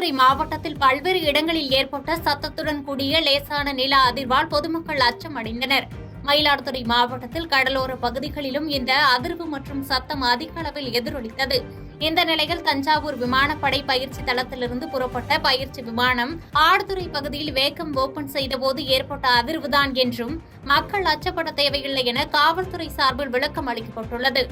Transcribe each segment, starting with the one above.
மயிலாடுதுறை மாவட்டத்தில் பல்வேறு இடங்களில் ஏற்பட்ட சத்தத்துடன் கூடிய லேசான நில அதிர்வால் பொதுமக்கள் அச்சமடைந்தனர். மயிலாடுதுறை மாவட்டத்தில் கடலோர பகுதிகளிலும் இந்த அதிர்வு மற்றும் சத்தம் அதிக அளவில் எதிரொலித்தது. இந்த நிலையில் தஞ்சாவூர் விமானப்படை பயிற்சி தளத்திலிருந்து புறப்பட்ட பயிற்சி விமானம் ஆடுதுறை பகுதியில் வேகம் ஓபன் செய்தபோது ஏற்பட்ட அதிர்வுதான் என்றும் மக்கள் அச்சப்பட தேவையில்லை என காவல்துறை சார்பில் விளக்கம் அளிக்கப்பட்டுள்ளது.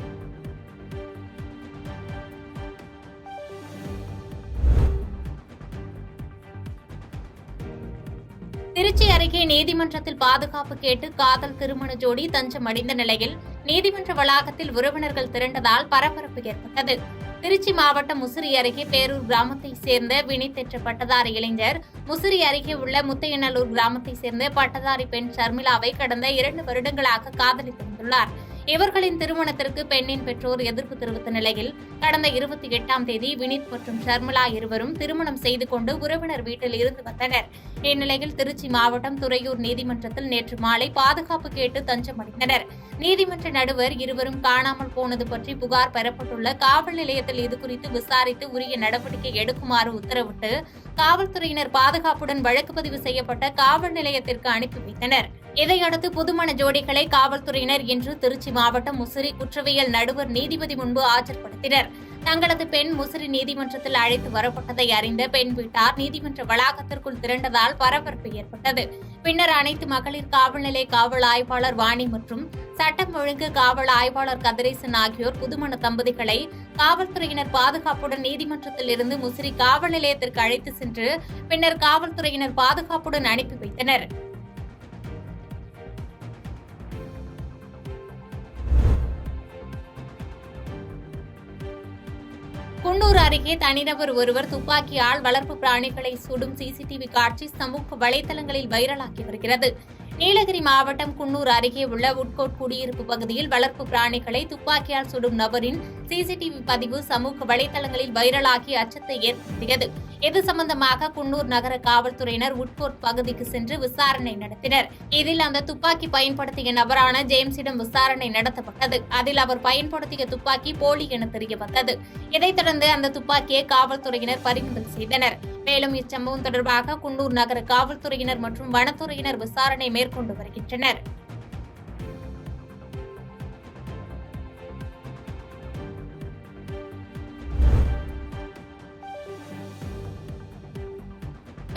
திருச்சி அருகே நீதிமன்றத்தில் பாதுகாப்பு கேட்டு காதல் திருமண ஜோடி தஞ்சம் அடைந்த நிலையில் நீதிமன்ற வளாகத்தில் உறவினர்கள் திரண்டதால் பரபரப்பு ஏற்பட்டது. திருச்சி மாவட்டம் முசிறி அருகே பேரூர் கிராமத்தைச் சேர்ந்த வினித் என்ற பட்டதாரி இளைஞர் முசிறி அருகே உள்ள முத்தையநல்லூர் கிராமத்தைச் சேர்ந்த பட்டதாரி பெண் ஷர்மிளாவை கடந்த 2 வருடங்களாக காதலித்து வந்துள்ளார். இவர்களின் திருமணத்திற்கு பெண்ணின் பெற்றோர் எதிர்ப்பு தெரிவித்த நிலையில் கடந்த 28ஆம் தேதி வினித் மற்றும் ஷர்மிளா இருவரும் திருமணம் செய்து கொண்டு உறவினர் வீட்டில் இருந்து வந்தனர். இந்நிலையில் திருச்சி மாவட்டம் துறையூர் நீதிமன்றத்தில் நேற்று மாலை பாதுகாப்பு கேட்டு தஞ்சம் அடைந்தனர். நீதிமன்ற நடுவர் இருவரும் காணாமல் போனது பற்றி புகார் பெறப்பட்டுள்ள காவல் நிலையத்தில் இதுகுறித்து விசாரித்து உரிய நடவடிக்கை எடுக்குமாறு உத்தரவிட்டு காவல்துறையினர் பாதுகாப்புடன் வழக்கு பதிவு செய்யப்பட்ட காவல் நிலையத்திற்கு அனுப்பி வைத்தனர். இதையடுத்து புதுமண ஜோடிகளை காவல்துறையினர் இன்று திருச்சி மாவட்டம் முசிறி குற்றவியல் நடுவர் நீதிபதி முன்பு ஆஜர்படுத்தினர். தங்களது பெண் முசிறி நீதிமன்றத்தில் அழைத்து வரப்பட்டதை அறிந்த பெண் வீட்டார் நீதிமன்ற வளாகத்திற்குள் திரண்டதால் பரபரப்பு ஏற்பட்டது. பின்னர் அனைத்து மகளிர் காவல் நிலைய காவல் ஆய்வாளர் வாணி மற்றும் சட்டம் ஒழுங்கு காவல் ஆய்வாளர் கதிரேசன் ஆகியோர் புதுமண தம்பதிகளை காவல்துறையினர் பாதுகாப்புடன் நீதிமன்றத்தில் இருந்து முசிறி காவல் நிலையத்திற்கு அழைத்து சென்று பின்னர் காவல்துறையினர் பாதுகாப்புடன் அனுப்பி வைத்தனர். குன்னூர் அருகே தனிநபர் ஒருவர் துப்பாக்கியால் வளர்ப்பு பிராணிகளை சுடும் சிசிடிவி காட்சி சமூக வலைதளங்களில் வைரலாகி வருகிறது. நீலகிரி மாவட்டம் குன்னூர் அருகே உள்ள உட்கோட் குடியிருப்பு பகுதியில் வளர்ப்பு பிராணிகளை துப்பாக்கியால் சுடும் நபரின் சிசிடிவி பதிவு சமூக வலைதளங்களில் வைரலாகி அச்சத்தை ஏற்படுத்தியது. இது சம்பந்தமாக குன்னூர் நகர காவல்துறையினர் உட்கோட் பகுதிக்கு சென்று விசாரணை நடத்தினர். இதில் அந்த துப்பாக்கி பயன்படுத்திய நபரான ஜேம்ஸிடம் விசாரணை நடத்தப்பட்டது. அதில் அவர் பயன்படுத்திய துப்பாக்கி போலி என தெரியவந்தது. இதைத் தொடர்ந்து அந்த துப்பாக்கியை காவல்துறையினர் பறிமுதல் செய்தனர். மேலும் இச்சம்பவம் தொடர்பாக குன்னூர் நகர காவல்துறையினர் மற்றும் வனத்துறையினர் விசாரணை மேற்கொண்டு வருகின்றனர்.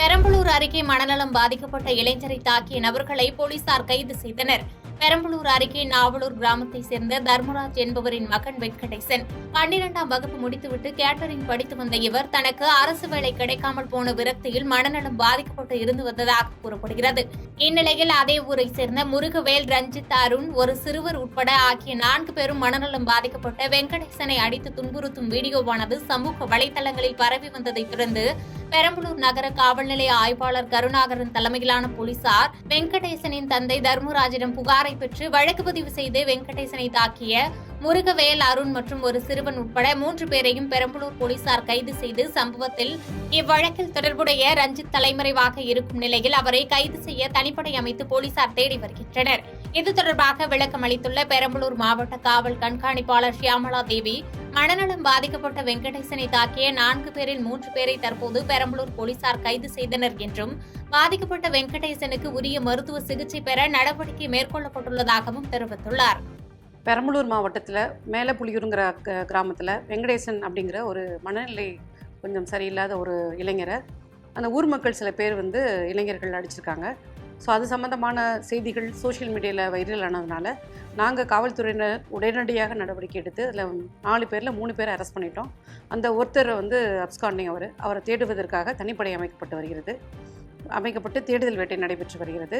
பெரம்பலூர் அருகே மனநலம் பாதிக்கப்பட்ட இளைஞரை தாக்கிய நபர்களை போலீசார் கைது செய்தனர். பெரம்பலூர் அருகே நாவலூர் கிராமத்தைச் சேர்ந்த தர்மராஜ் என்பவரின் மகன் வெங்கடேசன் 12ஆம் வகுப்பு முடித்துவிட்டு கேட்டரிங் படித்து வந்த இவர் தனக்கு அரசு வேலை கிடைக்காமல் போன விரக்தியில் மனநலம் பாதிக்கப்பட்டு இருந்து வந்ததாக கூறப்படுகிறது. இந்நிலையில் அதே ஊரை சேர்ந்த முருகவேல், ரஞ்சித், அருண், ஒரு சிறுவர் உட்பட ஆகிய 4 பேரும் மனநலம் பாதிக்கப்பட்ட வெங்கடேசனை அடித்து துன்புறுத்தும் வீடியோவானது சமூக வலைதளங்களில் பரவி வந்ததை தொடர்ந்து பெரம்பலூர் நகர காவல் நிலைய ஆய்வாளர் கருணாகரன் தலைமையிலான போலீசார் வெங்கடேசனின் தந்தை தர்மராஜிடம் புகாரை பெற்று வழக்கு பதிவு செய்து வெங்கடேசனை தாக்கிய முருகவேல், அருண் மற்றும் ஒரு சிறுவன் உட்பட 3 பேரையும் பெரம்பலூர் போலீசார் கைது செய்து சம்பவத்தில் இவ்வழக்கில் தொடர்புடைய ரஞ்சித் தலைமறைவாக இருக்கும் நிலையில் அவரை கைது செய்ய தனிப்படை அமைத்து போலீசார் தேடி வருகின்றனர். இது தொடர்பாக விளக்கம் அளித்துள்ள பெரம்பலூர் மாவட்ட காவல் கண்காணிப்பாளர் ஷியாமளா தேவி, மனநலம் பாதிக்கப்பட்ட வெங்கடேசனை தாக்கிய 4 பேரில் 3 பேரை தற்போது பெரம்பலூர் போலீசார் கைது செய்தனர் என்றும் பாதிக்கப்பட்ட வெங்கடேசனுக்கு உரிய மருத்துவ சிகிச்சை பெற நடவடிக்கை மேற்கொள்ளப்பட்டுள்ளதாகவும் தெரிவித்துள்ளார். பெரம்பலூர் மாவட்டத்தில் மேலப்புலியூருங்கிற கிராமத்தில் வெங்கடேசன் அப்படிங்கிற ஒரு மனநிலை கொஞ்சம் சரியில்லாத ஒரு இளைஞரை அந்த ஊர் மக்கள் சில பேர் இளைஞர்கள் அடிச்சிருக்காங்க. ஸோ அது சம்மந்தமான செய்திகள் சோஷியல் மீடியாவில் வைரல் ஆனதுனால நாங்கள் காவல்துறையினர் உடனடியாக நடவடிக்கை எடுத்து அதில் 4 பேரில் 3 பேரை அரெஸ்ட் பண்ணிட்டோம். அந்த ஒருத்தர் அப்ஸ்காண்டிங் அவரை தேடுவதற்காக தனிப்படை அமைக்கப்பட்டு தேடுதல் வேட்டை நடைபெற்று வருகிறது.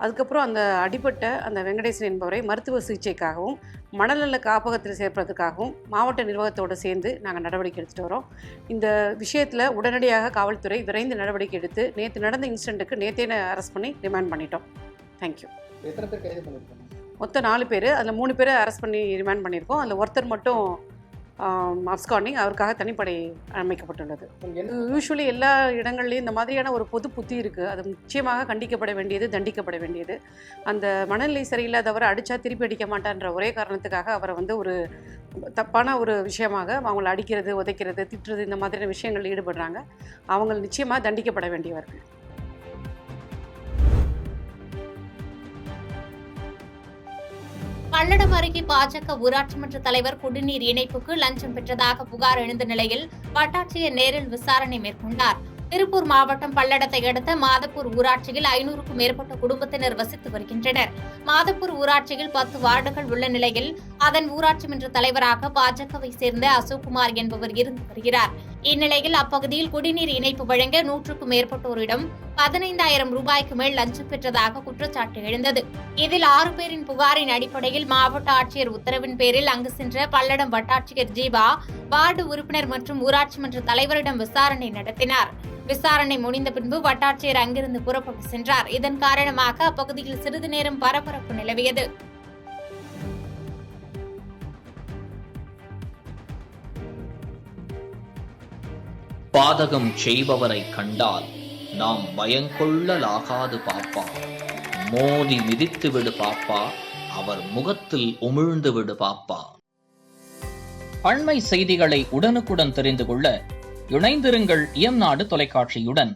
அதுக்கப்புறம் அந்த அடிபட்ட அந்த வெங்கடேசன் என்பவரை மருத்துவ சிகிச்சைக்காகவும் மனநல காப்பகத்தில் சேர்ப்பதற்காகவும் மாவட்ட நிர்வாகத்தோடு சேர்ந்து நாங்கள் நடவடிக்கை எடுத்துகிட்டு வரோம். இந்த விஷயத்தில் உடனடியாக காவல்துறை விரைந்து நடவடிக்கை எடுத்து நேற்று நடந்த இன்சிடெண்ட்டுக்கு நேற்றே அரெஸ்ட் பண்ணி ரிமாண்ட் பண்ணிட்டோம். தேங்க்யூ. எத்தனை பேர் கைது பண்ணியிருக்காங்க? மொத்தம் 4 பேர். அதில் 3 பேரை அரெஸ்ட் பண்ணி ரிமாண்ட் பண்ணியிருக்கோம். அதில் ஒருத்தர் மட்டும் அப்ஸ்காண்டிங், அவருக்காக தனிப்படை அமைக்கப்பட்டுள்ளது. யூஸ்வலி எல்லா இடங்கள்லையும் இந்த மாதிரியான ஒரு பொது புத்தி இருக்குது. அது நிச்சயமாக கண்டிக்கப்பட வேண்டியது, தண்டிக்கப்பட வேண்டியது. அந்த மனநிலை சரியில்லாதவரை அடித்தா திருப்பி அடிக்க மாட்டான்ற ஒரே காரணத்துக்காக அவரை வந்து ஒரு தப்பான ஒரு விஷயமாக அவங்கள அடிக்கிறது, உதைக்கிறது, திட்டுறது இந்த மாதிரியான விஷயங்கள் ஈடுபடுறாங்க. அவங்க நிச்சயமாக தண்டிக்கப்பட வேண்டியவர்கள். பல்லடம் அருகே பாஜக ஊராட்சி மன்ற தலைவர் குடிநீர் இணைப்புக்கு லஞ்சம் பெற்றதாக புகார் எழுந்த நிலையில் வட்டாட்சியர் நேரில் விசாரணை மேற்கொண்டார். திருப்பூர் மாவட்டம் பல்லடத்தை அடுத்த மாதப்பூர் ஊராட்சியில் 500க்கும் மேற்பட்ட குடும்பத்தினர் வசித்து வருகின்றனர். மாதப்பூர் ஊராட்சியில் 10 வார்டுகள் உள்ள நிலையில் அதன் ஊராட்சி மன்ற தலைவராக பாஜகவை சேர்ந்த அசோக்குமார் என்பவர் இருந்து வருகிறார். இந்நிலையில் அப்பகுதியில் குடிநீர் இணைப்பு வழங்க 100க்கும் மேற்பட்டோரிடம் 15,000 ரூபாய்க்கு மேல் லஞ்சம் பெற்றதாக குற்றச்சாட்டு எழுந்தது. இதில் 6 பேரின் புகாரின் அடிப்படையில் மாவட்ட ஆட்சியர் உத்தரவின் பேரில் அங்கு சென்ற பல்லடம் வட்டாட்சியர் ஜீவா வார்டு உறுப்பினர் மற்றும் ஊராட்சி மன்ற தலைவரிடம் விசாரணை நடத்தினார். விசாரணை முடிந்த பின்பு வட்டாட்சியர் அங்கிருந்து புறப்பட்டு சென்றார். இதன் காரணமாக அப்பகுதியில் சிறிது நேரம் பரபரப்பு நிலவியது. பாதகம் செய்பவரை கண்டால் நாம் பயங்கொள்ளலாகாது பாப்பா. மோதி மிதித்து விடு பாப்பா, அவர் முகத்தில் உமிழ்ந்து விடு பாப்பா. அண்மை செய்திகளை உடனுக்குடன் தெரிந்து கொள்ள இணைந்திருங்கள் இயம்நாடு தொலைக்காட்சியுடன்.